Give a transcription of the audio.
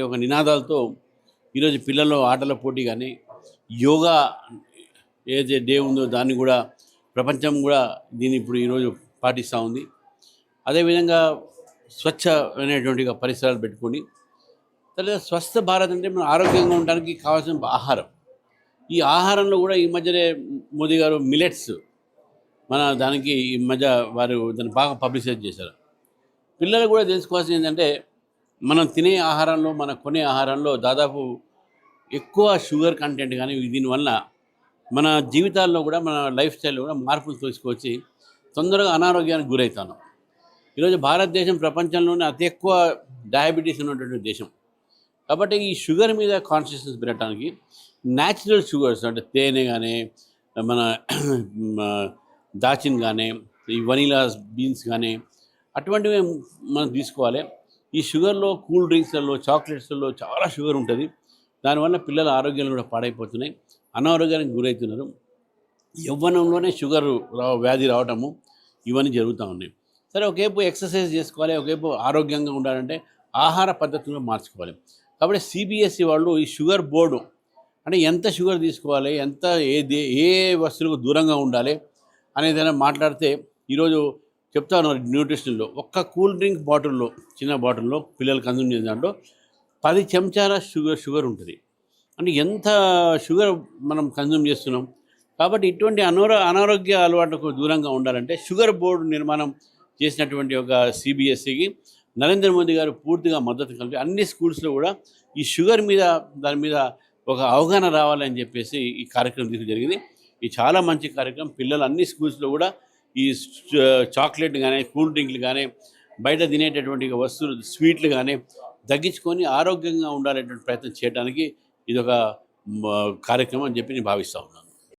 ఒక నినాదాలతో ఈరోజు పిల్లల్లో ఆటల పోటీ కానీ యోగా ఏదైతే డే ఉందో దాన్ని కూడా ప్రపంచం కూడా దీన్ని ఇప్పుడు ఈరోజు పాటిస్తూ ఉంది. అదేవిధంగా స్వచ్ఛ అనేటువంటి పరిసరాలు పెట్టుకొని తర్వాత స్వస్థ భారత్ అంటే మనం ఆరోగ్యంగా ఉండడానికి కావాల్సిన ఆహారం. ఈ ఆహారంలో కూడా ఈ మధ్యనే మోదీ గారు మిలెట్స్ మన దానికి ఈ మధ్య వారు దాన్ని బాగా పబ్లిసైజ్ చేశారు. పిల్లలు కూడా తెలుసుకోవాల్సింది ఏంటంటే మనం తినే ఆహారంలో మనం కొనే ఆహారంలో దాదాపు ఎక్కువ షుగర్ కంటెంట్ కానీ దీనివల్ల మన జీవితాల్లో కూడా మన లైఫ్ స్టైల్లో కూడా మార్పులు తీసుకొచ్చి తొందరగా అనారోగ్యానికి గురవుతాను. ఈరోజు భారతదేశం ప్రపంచంలోనే అతి ఎక్కువ డయాబెటీస్ ఉన్నటువంటి దేశం. కాబట్టి ఈ షుగర్ మీద కాన్షియస్నెస్ పెరగడానికి న్యాచురల్ షుగర్స్ అంటే తేనె కానీ మన దాచిన్ కానీ ఈ వనీలా బీన్స్ కానీ అటువంటివి మనం తీసుకోవాలి. ఈ షుగర్లో కూల్ డ్రింక్స్లలో చాక్లెట్స్లలో చాలా షుగర్ ఉంటుంది. దానివల్ల పిల్లల ఆరోగ్యాలు కూడా పాడైపోతున్నాయి, అనారోగ్యానికి గురవుతున్నారు. యవ్వనంలోనే షుగర్ వ్యాధి రావటము ఇవన్నీ జరుగుతూ ఉన్నాయి. సరే, ఒకవైపు ఎక్సర్సైజ్ చేసుకోవాలి, ఒకవైపు ఆరోగ్యంగా ఉండాలంటే ఆహార పద్ధతులను మార్చుకోవాలి. కాబట్టి సిబిఎస్ఈ వాళ్ళు ఈ షుగర్ బోర్డు అంటే ఎంత షుగర్ తీసుకోవాలి, ఎంత ఏ వస్తువులకు దూరంగా ఉండాలి అనేదైనా మాట్లాడితే ఈరోజు చెప్తా ఉన్నారు. న్యూట్రిషన్లో ఒక్క కూల్ డ్రింక్ బాటిల్లో, చిన్న బాటిల్లో పిల్లలు కన్జ్యూమ్ చేసే దాంట్లో 10 చెంచాల షుగర్ ఉంటుంది. అంటే ఎంత షుగర్ మనం కన్జ్యూమ్ చేస్తున్నాం. కాబట్టి ఇటువంటి అనారోగ్య అలవాట్లకు దూరంగా ఉండాలంటే షుగర్ బోర్డు నిర్మాణం చేసినటువంటి ఒక సిబిఎస్ఈకి నరేంద్ర మోదీ గారు పూర్తిగా మద్దతు కలిపి అన్ని స్కూల్స్లో కూడా ఈ షుగర్ మీద దాని మీద ఒక అవగాహన రావాలని చెప్పేసి ఈ కార్యక్రమం తీసుకు జరిగింది. ఇది చాలా మంచి కార్యక్రమం. పిల్లలు అన్ని స్కూల్స్లో కూడా ఈ చాక్లెట్ కానీ కూల్ డ్రింక్లు కానీ బయట తినేటటువంటి వస్తువులు స్వీట్లు కానీ తగ్గించుకొని ఆరోగ్యంగా ఉండాలనేటువంటి ప్రయత్నం చేయడానికి ఇది ఒక కార్యక్రమం అని చెప్పి నేను భావిస్తూ ఉన్నాను.